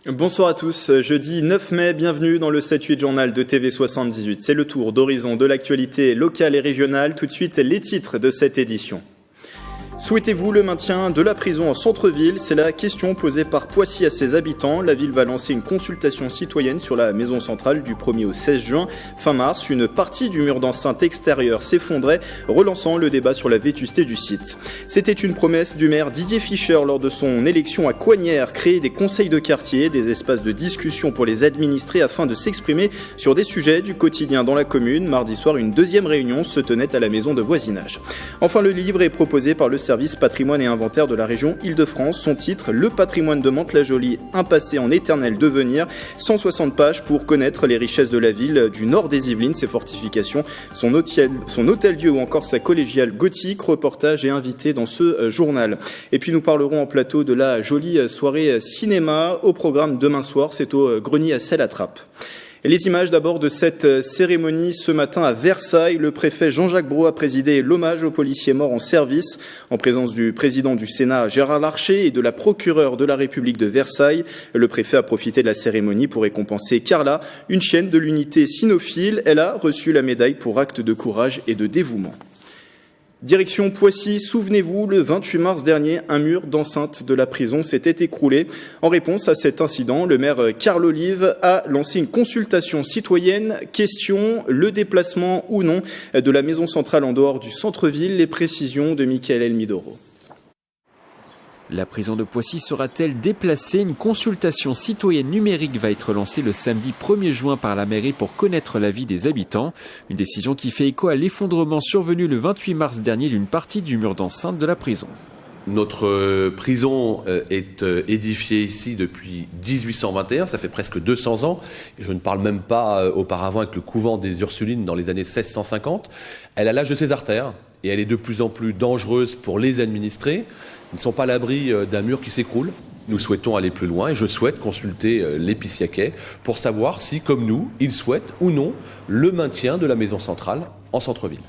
Bonsoir à tous, jeudi 9 mai, bienvenue dans le 7-8 journal de TV78. C'est le tour d'horizon de l'actualité locale et régionale. Tout de suite, les titres de cette édition. Souhaitez-vous le maintien de la prison en centre-ville? C'est la question posée par Poissy à ses habitants. La ville va lancer une consultation citoyenne sur la maison centrale du 1er au 16 juin. Fin mars, une partie du mur d'enceinte extérieur s'effondrait, relançant le débat sur la vétusté du site. C'était une promesse du maire Didier Fischer lors de son élection à Coignères, créer des conseils de quartier, des espaces de discussion pour les administrés afin de s'exprimer sur des sujets du quotidien dans la commune. Mardi soir, une deuxième réunion se tenait à la maison de voisinage. Enfin, le livre est proposé par le service patrimoine et inventaire de la région Île-de-France. Son titre, Le patrimoine de Mantes-la-Jolie, un passé en éternel devenir. 160 pages pour connaître les richesses de la ville du nord des Yvelines, ses fortifications, son hôtel-dieu ou encore sa collégiale gothique. Reportage et invité dans ce journal. Et puis nous parlerons en plateau de la jolie soirée cinéma. Au programme demain soir, c'est au Grenier à Sel-Attrape. Et les images d'abord de cette cérémonie ce matin à Versailles. Le préfet Jean-Jacques Brault a présidé l'hommage aux policiers morts en service en présence du président du Sénat Gérard Larcher et de la procureure de la République de Versailles. Le préfet a profité de la cérémonie pour récompenser Carla, une chienne de l'unité cynophile. Elle a reçu la médaille pour acte de courage et de dévouement. Direction Poissy, souvenez-vous, le 28 mars dernier, un mur d'enceinte de la prison s'était écroulé. En réponse à cet incident, le maire Carl Olive a lancé une consultation citoyenne. Question, le déplacement ou non de la maison centrale en dehors du centre-ville. Les précisions de Michael Elmidoro. La prison de Poissy sera-t-elle déplacée? Une consultation citoyenne numérique va être lancée le samedi 1er juin par la mairie pour connaître l'avis des habitants. Une décision qui fait écho à l'effondrement survenu le 28 mars dernier d'une partie du mur d'enceinte de la prison. Notre prison est édifiée ici depuis 1821, ça fait presque 200 ans. Je ne parle même pas auparavant avec le couvent des Ursulines dans les années 1650. Elle a l'âge de ses artères et elle est de plus en plus dangereuse pour les administrés. Ils ne sont pas à l'abri d'un mur qui s'écroule. Nous souhaitons aller plus loin et je souhaite consulter les Pissiacais pour savoir si, comme nous, ils souhaitent ou non le maintien de la maison centrale en centre-ville.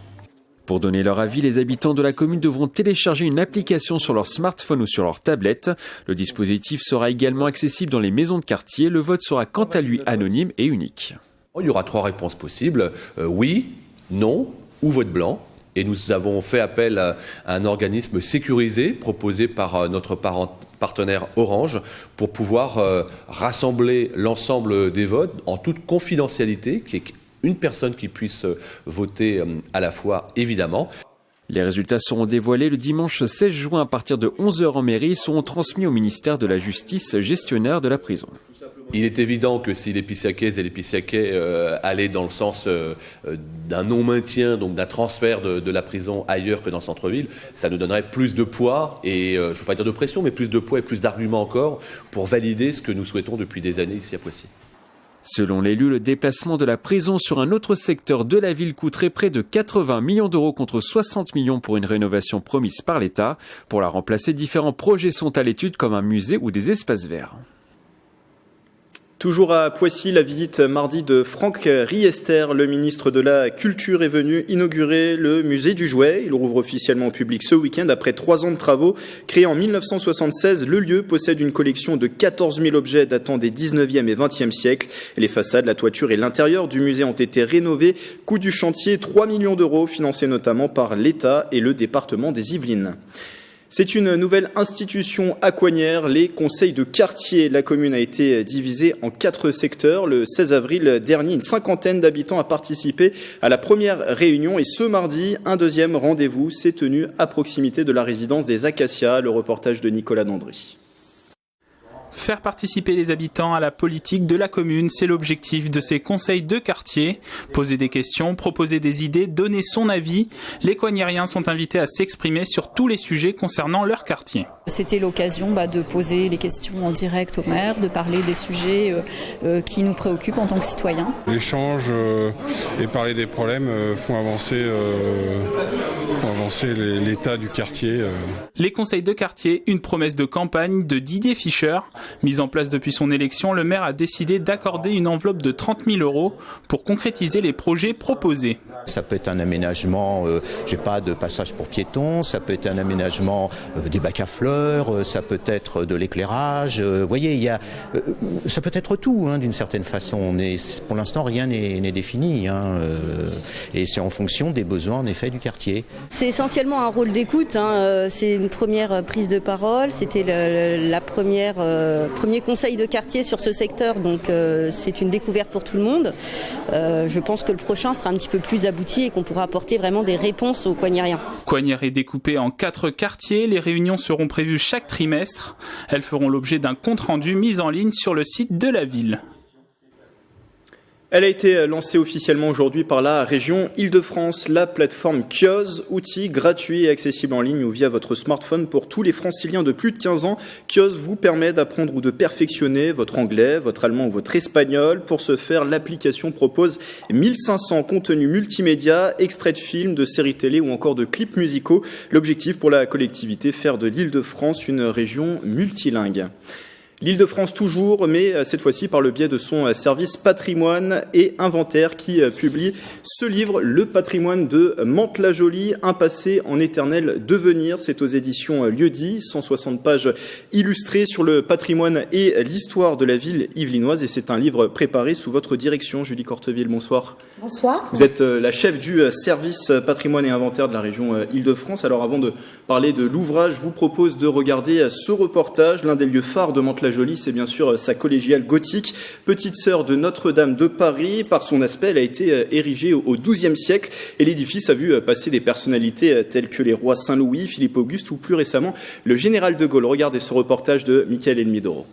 Pour donner leur avis, les habitants de la commune devront télécharger une application sur leur smartphone ou sur leur tablette. Le dispositif sera également accessible dans les maisons de quartier. Le vote sera quant à lui anonyme et unique. Il y aura 3 réponses possibles, oui, non ou vote blanc. Et nous avons fait appel à un organisme sécurisé proposé par notre partenaire Orange pour pouvoir rassembler l'ensemble des votes en toute confidentialité, qui est une personne qui puisse voter à la fois, évidemment. Les résultats seront dévoilés le dimanche 16 juin à partir de 11h en mairie et seront transmis au ministère de la Justice, gestionnaire de la prison. Il est évident que si les Pissiacaises et les Pissiacais allaient dans le sens d'un non-maintien, donc d'un transfert de la prison ailleurs que dans le centre-ville, ça nous donnerait plus de poids et, je ne veux pas dire de pression, mais plus de poids et plus d'arguments encore pour valider ce que nous souhaitons depuis des années ici à Poissy. Selon l'élu, le déplacement de la prison sur un autre secteur de la ville coûterait près de 80 millions d'euros contre 60 millions pour une rénovation promise par l'État. Pour la remplacer, différents projets sont à l'étude comme un musée ou des espaces verts. Toujours à Poissy, la visite mardi de Franck Riester, le ministre de la Culture, est venu inaugurer le musée du jouet. Il rouvre officiellement au public ce week-end après 3 ans de travaux. Créé en 1976, le lieu possède une collection de 14 000 objets datant des 19e et 20e siècles. Les façades, la toiture et l'intérieur du musée ont été rénovés. Coût du chantier, 3 millions d'euros, financé notamment par l'État et le département des Yvelines. C'est une nouvelle institution à Coignères, les conseils de quartier. La commune a été divisée en 4 secteurs. Le 16 avril dernier, une 50aine d'habitants a participé à la première réunion. Et ce mardi, un deuxième rendez-vous s'est tenu à proximité de la résidence des Acacias. Le reportage de Nicolas Dandry. Faire participer les habitants à la politique de la commune, c'est l'objectif de ces conseils de quartier. Poser des questions, proposer des idées, donner son avis. Les Coignériens sont invités à s'exprimer sur tous les sujets concernant leur quartier. C'était l'occasion de poser les questions en direct au maire, de parler des sujets qui nous préoccupent en tant que citoyens. L'échange et parler des problèmes font avancer l'état du quartier. Les conseils de quartier, une promesse de campagne de Didier Fischer. Mis en place depuis son élection, le maire a décidé d'accorder une enveloppe de 30 000 € pour concrétiser les projets proposés. Ça peut être un aménagement, de passage pour piétons, ça peut être un aménagement des bacs à fleurs, ça peut être de l'éclairage. Vous voyez, ça peut être tout d'une certaine façon. Pour l'instant, rien n'est défini. Et c'est en fonction des besoins, en effet, du quartier. C'est essentiellement un rôle d'écoute. C'est une première prise de parole. C'était premier conseil de quartier sur ce secteur. Donc, c'est une découverte pour tout le monde. Je pense que le prochain sera un petit peu plus abouti et qu'on pourra apporter vraiment des réponses aux Coignériens. Coignères est découpé en 4 quartiers. Les réunions seront prévues chaque trimestre. Elles feront l'objet d'un compte-rendu mis en ligne sur le site de la ville. Elle a été lancée officiellement aujourd'hui par la région Île-de-France, la plateforme Kioz, outil gratuit et accessible en ligne ou via votre smartphone pour tous les franciliens de plus de 15 ans. Kioz vous permet d'apprendre ou de perfectionner votre anglais, votre allemand ou votre espagnol. Pour ce faire, l'application propose 1500 contenus multimédia, extraits de films, de séries télé ou encore de clips musicaux. L'objectif pour la collectivité, faire de l'Île-de-France une région multilingue. L'Île-de-France toujours, mais cette fois-ci par le biais de son service patrimoine et inventaire qui publie ce livre, Le patrimoine de Mantes-la-Jolie, un passé en éternel devenir. C'est aux éditions Lieu-dit, 160 pages illustrées sur le patrimoine et l'histoire de la ville yvelinoise. Et c'est un livre préparé sous votre direction, Julie Corteville. Bonsoir. Bonsoir. Vous êtes la chef du service patrimoine et inventaire de la région Île-de-France. Alors avant de parler de l'ouvrage, je vous propose de regarder ce reportage. L'un des lieux phares de Mantes-la-Jolie, c'est bien sûr sa collégiale gothique, petite sœur de Notre-Dame de Paris. Par son aspect, elle a été érigée au XIIe siècle et l'édifice a vu passer des personnalités telles que les rois Saint-Louis, Philippe Auguste ou plus récemment le général de Gaulle. Regardez ce reportage de Michael Elmidoro.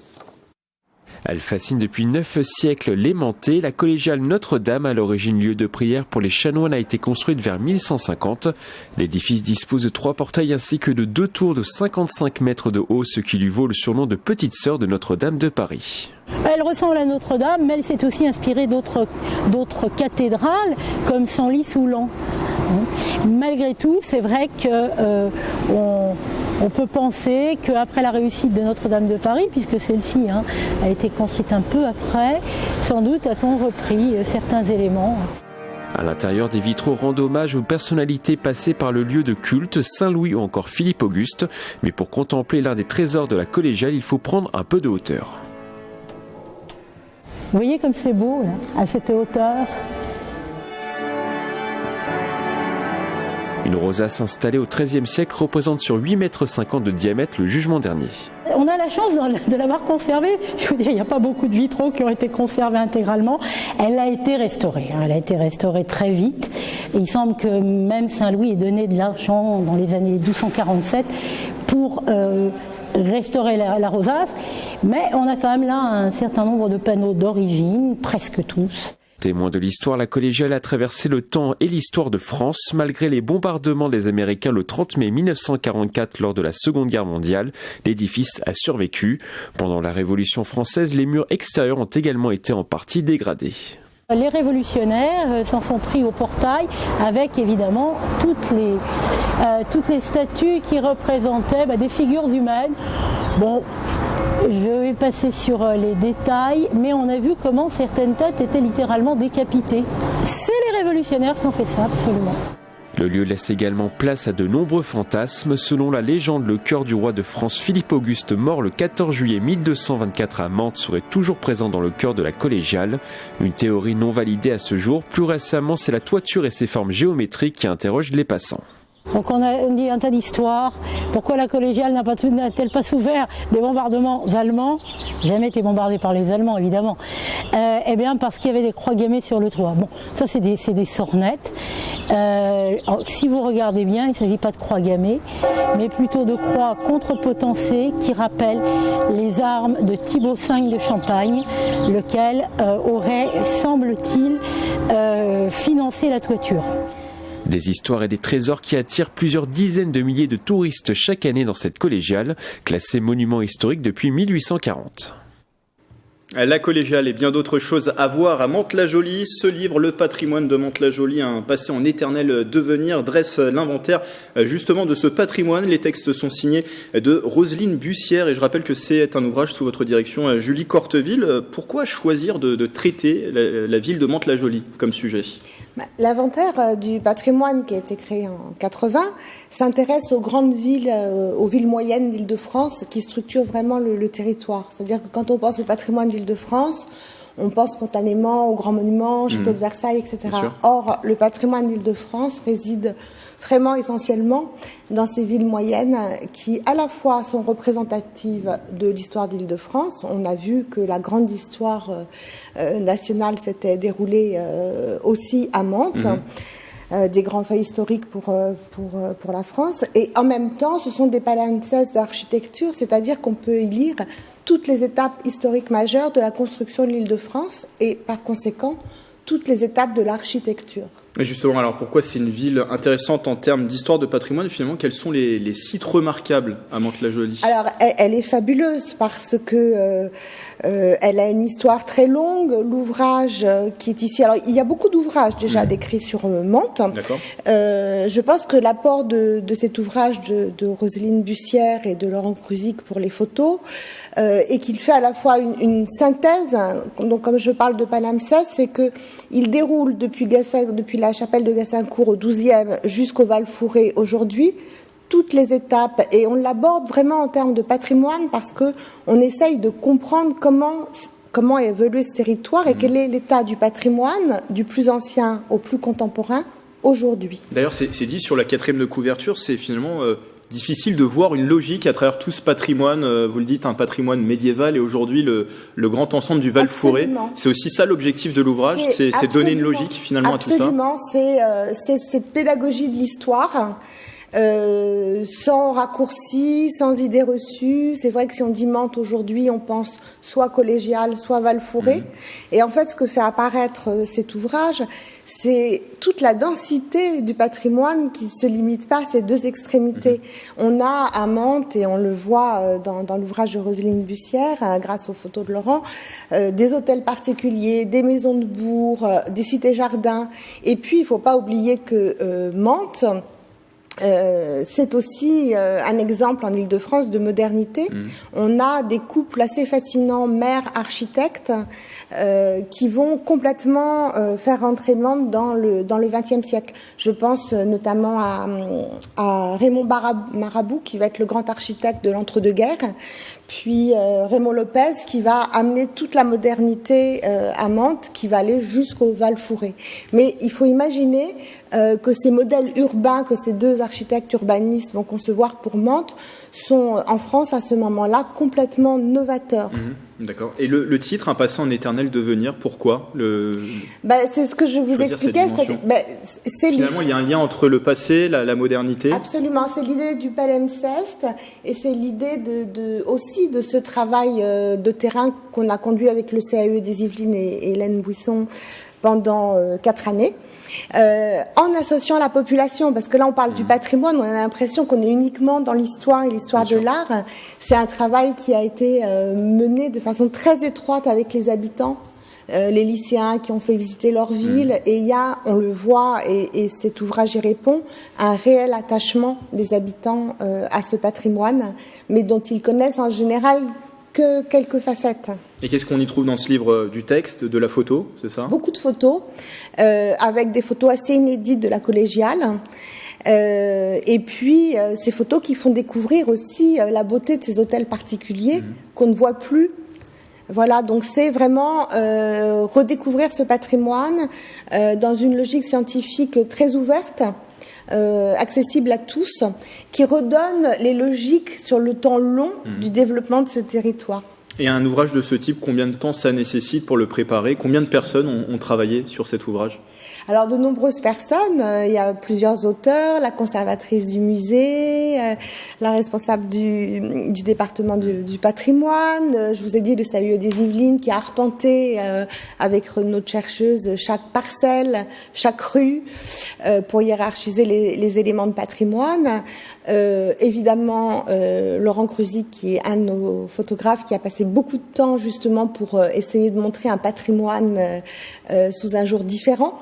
Elle fascine depuis 9 siècles les Mantais. La collégiale Notre-Dame, à l'origine lieu de prière pour les chanoines, a été construite vers 1150. L'édifice dispose de 3 portails ainsi que de 2 tours de 55 mètres de haut, ce qui lui vaut le surnom de petite sœur de Notre-Dame de Paris. Elle ressemble à Notre-Dame, mais elle s'est aussi inspirée d'autres cathédrales, comme Senlis-Soulan. Malgré tout, c'est vrai qu'on peut penser qu'après la réussite de Notre-Dame de Paris, puisque celle-ci a été construite un peu après, sans doute a-t-on repris certains éléments. À l'intérieur, des vitraux rendent hommage aux personnalités passées par le lieu de culte, Saint-Louis ou encore Philippe Auguste. Mais pour contempler l'un des trésors de la collégiale, il faut prendre un peu de hauteur. Vous voyez comme c'est beau, là, à cette hauteur. Une rosace installée au XIIIe siècle représente sur 8,50 mètres de diamètre le jugement dernier. On a la chance de l'avoir conservée. Je veux dire, il n'y a pas beaucoup de vitraux qui ont été conservés intégralement. Elle a été restaurée. Elle a été restaurée très vite. Et il semble que même Saint-Louis ait donné de l'argent dans les années 1247 pour restaurer la rosace. Mais on a quand même là un certain nombre de panneaux d'origine, presque tous. Témoin de l'histoire, la collégiale a traversé le temps et l'histoire de France. Malgré les bombardements des Américains le 30 mai 1944 lors de la Seconde Guerre mondiale, l'édifice a survécu. Pendant la Révolution française, les murs extérieurs ont également été en partie dégradés. Les révolutionnaires s'en sont pris au portail avec évidemment toutes les statues qui représentaient des figures humaines. Bon, je vais passer sur les détails, mais on a vu comment certaines têtes étaient littéralement décapitées. C'est les révolutionnaires qui ont fait ça, absolument. Le lieu laisse également place à de nombreux fantasmes. Selon la légende, le cœur du roi de France Philippe Auguste, mort le 14 juillet 1224 à Mantes, serait toujours présent dans le cœur de la collégiale. Une théorie non validée à ce jour. Plus récemment, c'est la toiture et ses formes géométriques qui interrogent les passants. Donc on a dit un tas d'histoires. Pourquoi la collégiale n'a-t-elle pas souffert des bombardements allemands? Jamais été bombardée par les Allemands, évidemment. Eh bien parce qu'il y avait des croix gammées sur le toit. Bon, ça c'est des sornettes. Si vous regardez bien, il ne s'agit pas de croix gammées, mais plutôt de croix contrepotentiées qui rappellent les armes de Thibaut V de Champagne, lequel aurait, semble-t-il, financé la toiture. Des histoires et des trésors qui attirent plusieurs dizaines de milliers de touristes chaque année dans cette collégiale, classée monument historique depuis 1840. La collégiale et bien d'autres choses à voir à Mantes-la-Jolie. Ce livre, Le patrimoine de Mantes-la-Jolie, un passé en éternel devenir, dresse l'inventaire justement de ce patrimoine. Les textes sont signés de Roselyne Bussière et je rappelle que c'est un ouvrage sous votre direction, Julie Corteville. Pourquoi choisir de traiter la ville de Mantes-la-Jolie comme sujet ? L'inventaire du patrimoine qui a été créé en 80 s'intéresse aux grandes villes, aux villes moyennes d'Île-de-France qui structurent vraiment le territoire. C'est-à-dire que quand on pense au patrimoine d'Île-de-France, on pense spontanément aux grands monuments, château de Versailles, etc. Or, le patrimoine d'Île-de-France réside vraiment essentiellement dans ces villes moyennes qui, à la fois, sont représentatives de l'histoire d'Île-de-France. On a vu que la grande histoire nationale s'était déroulée aussi à Mantes. Des grands faits historiques pour la France. Et en même temps, ce sont des palimpsestes d'architecture, c'est-à-dire qu'on peut y lire toutes les étapes historiques majeures de la construction de l'Île-de-France et, par conséquent, toutes les étapes de l'architecture. Et justement, alors pourquoi c'est une ville intéressante en termes d'histoire de patrimoine ? Finalement, quels sont les sites remarquables à Mantes-la-Jolie ? Alors, elle est fabuleuse parce que elle a une histoire très longue. L'ouvrage qui est ici, alors il y a beaucoup d'ouvrages déjà décrits sur Mantes. D'accord. Je pense que l'apport de cet ouvrage de Roselyne Bussière et de Laurent Cruzic pour les photos, et qu'il fait à la fois une synthèse. Donc, comme je parle de palimpseste, c'est que il déroule depuis la chapelle de Gassincourt au XIIe jusqu'au Val-Fouré aujourd'hui, toutes les étapes, et on l'aborde vraiment en termes de patrimoine parce que on essaye de comprendre comment a évolué ce territoire et quel est l'état du patrimoine du plus ancien au plus contemporain aujourd'hui. D'ailleurs, c'est dit sur la 4e de couverture, c'est finalement difficile de voir une logique à travers tout ce patrimoine. Vous le dites, un patrimoine médiéval et aujourd'hui le grand ensemble du Val-Fouré. C'est aussi ça l'objectif de l'ouvrage, c'est donner une logique finalement à tout ça. Absolument, c'est cette pédagogie de l'histoire. Sans raccourci, sans idée reçue. C'est vrai que si on dit Mantes aujourd'hui, on pense soit collégiale, soit Val-Fouré. Et en fait, ce que fait apparaître cet ouvrage, c'est toute la densité du patrimoine qui ne se limite pas à ces deux extrémités. On a à Mantes, et on le voit dans l'ouvrage de Roselyne Bussière, grâce aux photos de Laurent, des hôtels particuliers, des maisons de bourg, des cités-jardins. Et puis, il ne faut pas oublier que Mantes, c'est aussi un exemple en Île-de-France de modernité. On a des couples assez fascinants, maires-architectes, qui vont complètement faire rentrer Mantes dans le XXe siècle. Je pense notamment à Raymond Marabout, qui va être le grand architecte de l'entre-deux-guerres, puis Raymond Lopez, qui va amener toute la modernité à Mantes, qui va aller jusqu'au Val-Fouré. Mais il faut imaginer que ces modèles urbains, que ces deux architectes urbanistes vont concevoir pour Mantes, sont en France à ce moment-là complètement novateurs. D'accord. Et le titre, Un passé en éternel devenir, pourquoi c'est ce que je vous expliquais. Finalement, il y a un lien entre le passé, la modernité. Absolument. C'est l'idée du palimpseste et c'est l'idée aussi de ce travail de terrain qu'on a conduit avec le CAE des Yvelines et Hélène Bouisson pendant 4 années. En associant la population, parce que là on parle du patrimoine, on a l'impression qu'on est uniquement dans l'histoire et l'histoire de l'art. C'est un travail qui a été mené de façon très étroite avec les habitants, les lycéens qui ont fait visiter leur ville, et il y a, on le voit, et cet ouvrage y répond, un réel attachement des habitants à ce patrimoine, mais dont ils connaissent en général que quelques facettes. Et qu'est-ce qu'on y trouve dans ce livre? Du texte, de la photo, c'est ça? Beaucoup de photos, avec des photos assez inédites de la collégiale. Et puis, ces photos qui font découvrir aussi la beauté de ces hôtels particuliers qu'on ne voit plus. Voilà, donc c'est vraiment redécouvrir ce patrimoine dans une logique scientifique très ouverte, accessible à tous, qui redonne les logiques sur le temps long du développement de ce territoire. Et un ouvrage de ce type, combien de temps ça nécessite pour le préparer? Combien de personnes ont travaillé sur cet ouvrage? Alors de nombreuses personnes, il y a plusieurs auteurs, la conservatrice du musée, la responsable du département du patrimoine, je vous ai dit le SAUE des Yvelines qui a arpenté avec notre chercheuse chaque parcelle, chaque rue pour hiérarchiser les éléments de patrimoine. Évidemment, Laurent Cruzy qui est un de nos photographes qui a passé beaucoup de temps justement pour essayer de montrer un patrimoine sous un jour différent.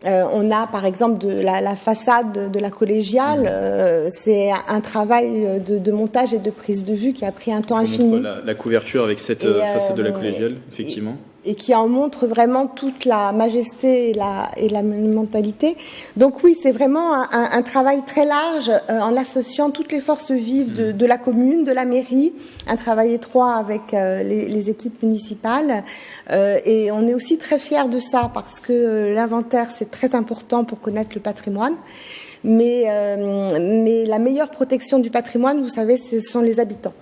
On a par exemple la façade de la collégiale, c'est un travail de montage et de prise de vue qui a pris un temps infini. La couverture avec cette façade de la collégiale, effectivement. Et qui en montre vraiment toute la majesté et la monumentalité. Donc oui, c'est vraiment un travail très large en associant toutes les forces vives de la commune, de la mairie, un travail étroit avec les équipes municipales. Et on est aussi très fiers de ça parce que l'inventaire, c'est très important pour connaître le patrimoine. Mais la meilleure protection du patrimoine, vous savez, ce sont les habitants.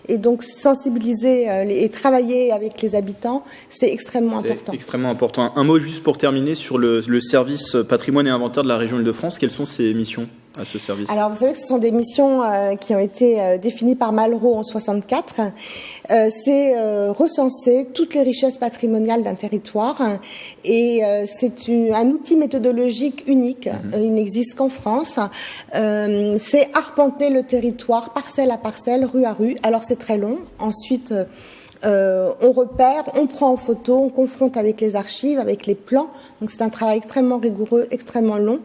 Et donc sensibiliser et travailler avec les habitants, c'est extrêmement important. Extrêmement important. Un mot juste pour terminer sur le service patrimoine et inventaire de la région Île-de-France. Quelles sont ses missions à ce service? Alors vous savez que ce sont des missions qui ont été définies par Malraux en 64. C'est recenser toutes les richesses patrimoniales d'un territoire et c'est un outil méthodologique unique. Il n'existe qu'en France. C'est arpenter le territoire parcelle à parcelle, rue à rue. Alors c'est très long. Ensuite, on repère, on prend en photo, on confronte avec les archives, avec les plans. Donc c'est un travail extrêmement rigoureux, extrêmement long,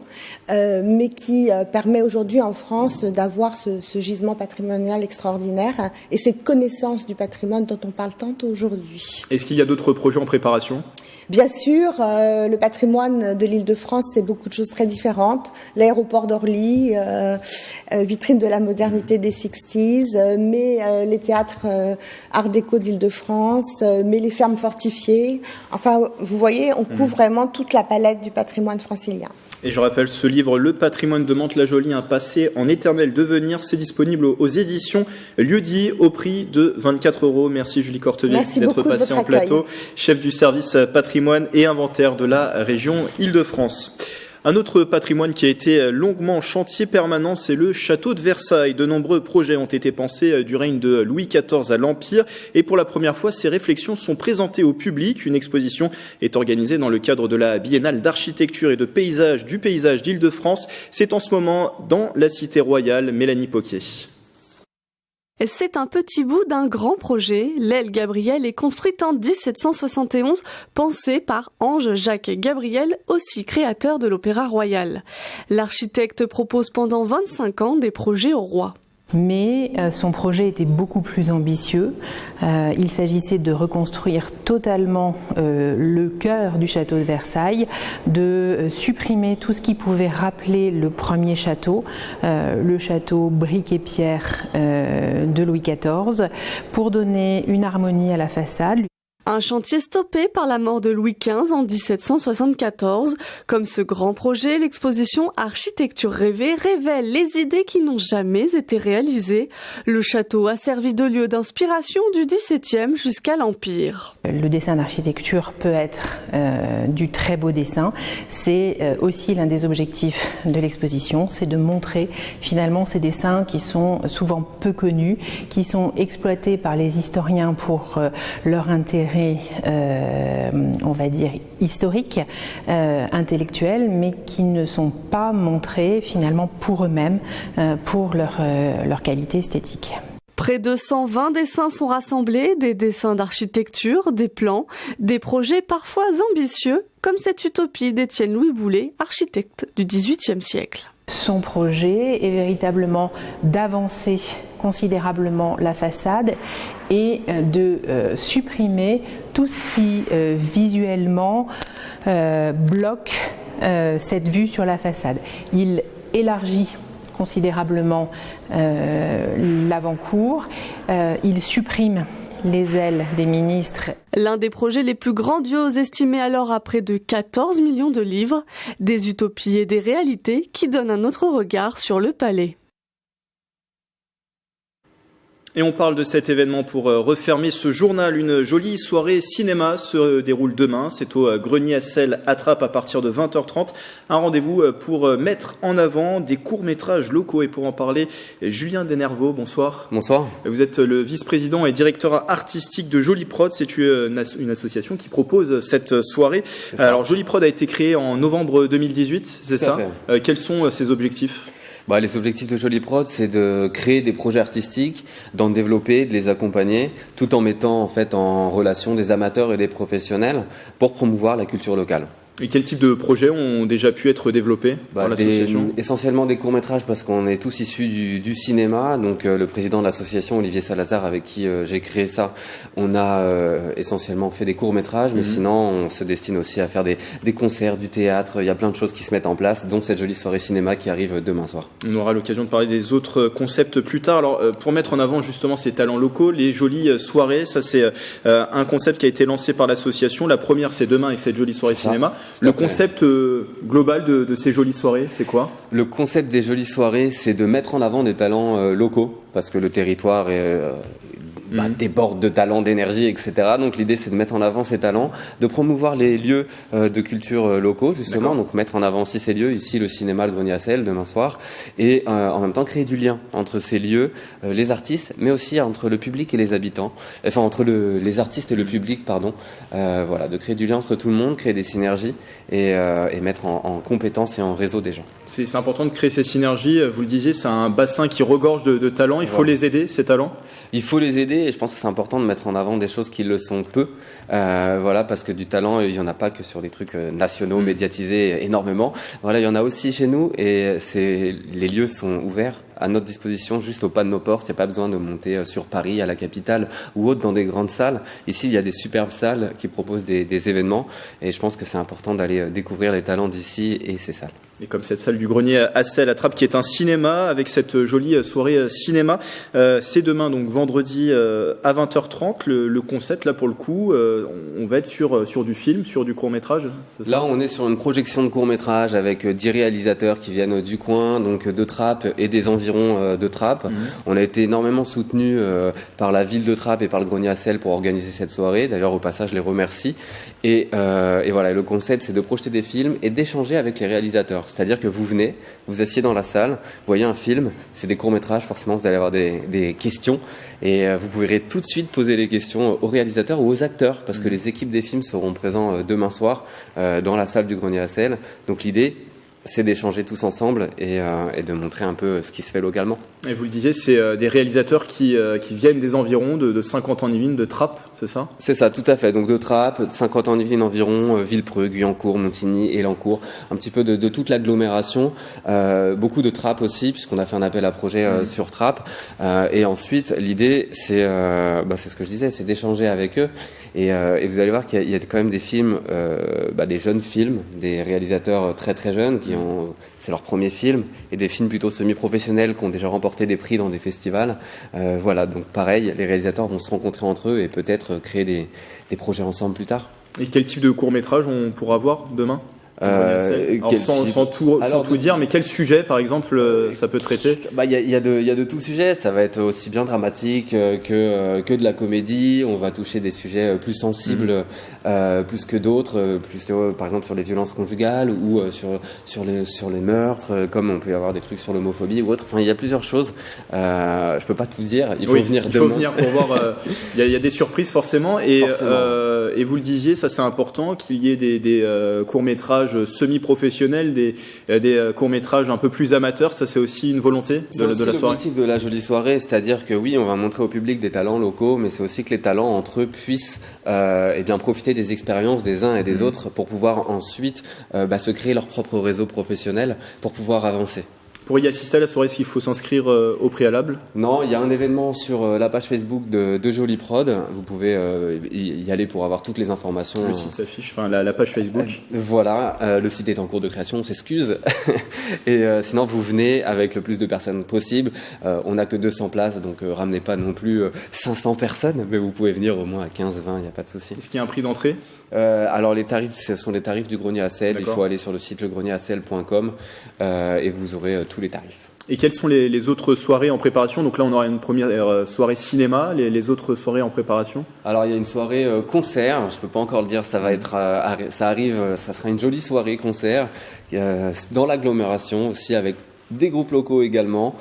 mais qui permet aujourd'hui en France d'avoir ce gisement patrimonial extraordinaire et cette connaissance du patrimoine dont on parle tant aujourd'hui. Est-ce qu'il y a d'autres projets en préparation ? Bien sûr, le patrimoine de l'Île-de-France, c'est beaucoup de choses très différentes. L'aéroport d'Orly, vitrine de la modernité des 60s, mais les théâtres art déco d'Île-de-France, mais les fermes fortifiées. Enfin, vous voyez, on couvre vraiment toute la palette du patrimoine francilien. Et je rappelle ce livre, Le patrimoine de Mantes-la-Jolie, un passé en éternel devenir. C'est disponible aux éditions Lieu-dit au prix de 24 €. Merci Julie Corteville d'être passée en plateau, chef du service patrimoine et inventaire de la région Île-de-France. Un autre patrimoine qui a été longuement en chantier permanent, c'est le château de Versailles. De nombreux projets ont été pensés du règne de Louis XIV à l'Empire et pour la première fois, ces réflexions sont présentées au public. Une exposition est organisée dans le cadre de la Biennale d'architecture et de paysage du paysage d'Île-de-France. C'est en ce moment dans la Cité Royale. Mélanie Poquier. C'est un petit bout d'un grand projet. L'aile Gabriel est construite en 1771, pensée par Ange-Jacques Gabriel, aussi créateur de l'Opéra Royal. L'architecte propose pendant 25 ans des projets au roi. Mais son projet était beaucoup plus ambitieux. Il s'agissait de reconstruire totalement le cœur du château de Versailles, de supprimer tout ce qui pouvait rappeler le premier château, le château brique et pierre de Louis XIV, pour donner une harmonie à la façade. Un chantier stoppé par la mort de Louis XV en 1774. Comme ce grand projet, l'exposition Architecture rêvée révèle les idées qui n'ont jamais été réalisées. Le château a servi de lieu d'inspiration du XVIIe jusqu'à l'Empire. Le dessin d'architecture peut être du très beau dessin. C'est aussi l'un des objectifs de l'exposition, c'est de montrer finalement ces dessins qui sont souvent peu connus, qui sont exploités par les historiens pour leur intérêt on va dire historiques, intellectuels, mais qui ne sont pas montrés finalement pour eux-mêmes, pour leur qualité esthétique. Près de 120 dessins sont rassemblés, des dessins d'architecture, des plans, des projets parfois ambitieux, comme cette utopie d'Étienne Louis Boullé, architecte du XVIIIe siècle. Son projet est véritablement d'avancer considérablement la façade et de supprimer tout ce qui visuellement bloque cette vue sur la façade. Il élargit considérablement l'avant-cour, il supprime les ailes des ministres. L'un des projets les plus grandioses, estimé alors à près de 14 millions de livres, des utopies et des réalités qui donnent un autre regard sur le palais. Et on parle de cet événement pour refermer ce journal. Une jolie soirée cinéma se déroule demain. C'est au Grenier à Sel à Trappes à partir de 20h30. Un rendez-vous pour mettre en avant des courts-métrages locaux. Et pour en parler, Julien Denervaux, bonsoir. Bonsoir. Vous êtes le vice-président et directeur artistique de Jolie Prod. C'est une association qui propose cette soirée. Alors Jolie Prod a été créée en novembre 2018, c'est ça ? Quels sont ses objectifs ? Les objectifs de Jolie Prod, c'est de créer des projets artistiques, d'en développer, de les accompagner, tout en mettant en fait en relation des amateurs et des professionnels pour promouvoir la culture locale. Et quel type de projets ont déjà pu être développés par l'association ? Essentiellement des courts-métrages parce qu'on est tous issus du cinéma. Donc le président de l'association, Olivier Salazar, avec qui j'ai créé ça, on a essentiellement fait des courts-métrages. Mais sinon, on se destine aussi à faire des concerts, du théâtre. Il y a plein de choses qui se mettent en place, dont cette jolie soirée cinéma qui arrive demain soir. On aura l'occasion de parler des autres concepts plus tard. Alors pour mettre en avant justement ces talents locaux, les jolies soirées, ça c'est un concept qui a été lancé par l'association. La première, c'est demain avec cette jolie soirée cinéma. Le concept global de ces jolies soirées, c'est quoi ? Le concept des jolies soirées, c'est de mettre en avant des talents locaux, parce que le territoire déborde de talents, d'énergie, etc. Donc l'idée, c'est de mettre en avant ces talents, de promouvoir les lieux de culture locaux, justement, donc mettre en avant aussi ces lieux, ici le cinéma, le Grenier à Sel, demain soir, et en même temps créer du lien entre ces lieux, les artistes, mais aussi entre le public et les habitants, enfin entre les artistes et le public, pardon, de créer du lien entre tout le monde, créer des synergies et mettre en compétence et en réseau des gens. C'est important de créer ces synergies, vous le disiez, c'est un bassin qui regorge de talents, il faut les aider, ces talents ? Il faut les aider et je pense que c'est important de mettre en avant des choses qui le sont peu, parce que du talent, il n'y en a pas que sur des trucs nationaux, médiatisés énormément. Il y en a aussi chez nous et les lieux sont ouverts à notre disposition, juste au pas de nos portes. Il n'y a pas besoin de monter sur Paris, à la capitale ou autre dans des grandes salles. Ici, il y a des superbes salles qui proposent des événements et je pense que c'est important d'aller découvrir les talents d'ici et ces salles. Et comme cette salle du Grenier à Sel à Trappes qui est un cinéma avec cette jolie soirée cinéma, c'est demain donc vendredi à 20h30. Le concept là pour le coup, on va être sur du film, sur du court-métrage. Là, on est sur une projection de court-métrage avec 10 réalisateurs qui viennent du coin, donc de Trappes et des environs de Trappes. On a été énormément soutenu par la ville de Trappes et par le Grenier à Sel pour organiser cette soirée. D'ailleurs, au passage, je les remercie. Et le concept, c'est de projeter des films et d'échanger avec les réalisateurs. C'est-à-dire que vous venez, vous asseyez dans la salle, vous voyez un film, c'est des courts-métrages, forcément vous allez avoir des questions et vous pourrez tout de suite poser les questions aux réalisateurs ou aux acteurs parce que les équipes des films seront présents demain soir dans la salle du Grenier à Sel. Donc l'idée, c'est d'échanger tous ensemble et de montrer un peu ce qui se fait localement. Et vous le disiez, c'est des réalisateurs qui viennent des environs de 50 ans Yvelines, de Trappes, c'est ça ? C'est ça, tout à fait. Donc de Trappes, 50 ans Yvelines environ, Villepreux, Guyancourt, Montigny, Élancourt, un petit peu de toute l'agglomération. Beaucoup de Trappes aussi, puisqu'on a fait un appel à projet sur Trappes. Et ensuite, l'idée, c'est ce que je disais, c'est d'échanger avec eux. Et vous allez voir qu'il y a quand même des films, des jeunes films, des réalisateurs très très jeunes c'est leur premier film, et des films plutôt semi-professionnels qui ont déjà remporté des prix dans des festivals. Donc pareil, les réalisateurs vont se rencontrer entre eux et peut-être créer des projets ensemble plus tard. Et quel type de court-métrage on pourra voir demain ? Sans tout dire, mais quel sujet, par exemple, ça peut traiter ? Il y a de tout sujet. Ça va être aussi bien dramatique que de la comédie. On va toucher des sujets plus sensibles, plus que d'autres, par exemple sur les violences conjugales ou sur les meurtres, comme on peut y avoir des trucs sur l'homophobie ou autre. Enfin, il y a plusieurs choses. Je peux pas tout dire. Il faut venir demain. Il faut venir pour voir. Il y a des surprises forcément. Et vous le disiez, ça c'est important qu'il y ait des courts-métrages semi-professionnels, des courts-métrages un peu plus amateurs, ça c'est aussi une volonté de la soirée. C'est l'objectif de la jolie soirée, c'est-à-dire que oui, on va montrer au public des talents locaux, mais c'est aussi que les talents entre eux puissent profiter des expériences des uns et des autres pour pouvoir ensuite se créer leur propre réseau professionnel pour pouvoir avancer. Pour y assister à la soirée, est-ce qu'il faut s'inscrire au préalable ? Non, il y a un événement sur la page Facebook de Jolie Prod. Vous pouvez y aller pour avoir toutes les informations. Le site s'affiche, la page Facebook. Voilà, le site est en cours de création, on s'excuse. Et sinon, vous venez avec le plus de personnes possible. On n'a que 200 places, donc ramenez pas non plus 500 personnes, mais vous pouvez venir au moins à 15-20, il n'y a pas de souci. Est-ce qu'il y a un prix d'entrée ? Alors les tarifs, ce sont les tarifs du grenier à sel. D'accord. Il faut aller sur le site legrenier-à-sel.com et vous aurez tous les tarifs. Et quelles sont les autres soirées en préparation? Donc là, on aura une première soirée cinéma, les autres soirées en préparation? Alors il y a une soirée concert, je peux pas encore le dire, ça va être, ça arrive, ça sera une jolie soirée concert dans l'agglomération aussi avec des groupes locaux également,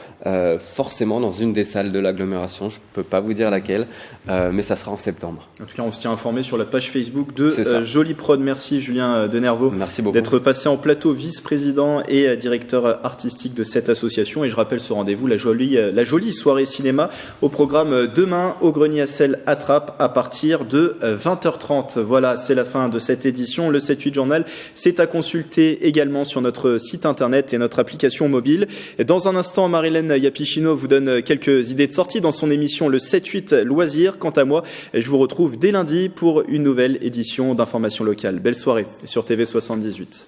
forcément dans une des salles de l'agglomération, je peux pas vous dire laquelle, mais ça sera en septembre. En tout cas, on se tient informé sur la page Facebook de C'est Jolie Prod. Merci Julien Denervaux. Merci beaucoup. D'être passé en plateau, vice-président et directeur artistique de cette association. Et je rappelle ce rendez-vous, la jolie soirée cinéma au programme demain au Grenier à Sel à Trappes à partir de 20h30. Voilà, c'est la fin de cette édition. Le 7-8 Journal, c'est à consulter également sur notre site internet et notre application mobile. Dans un instant, Marilène Yapichino vous donne quelques idées de sortie dans son émission Le 7-8 Loisirs. Quant à moi, je vous retrouve dès lundi pour une nouvelle édition d'Information locale. Belle soirée sur TV 78.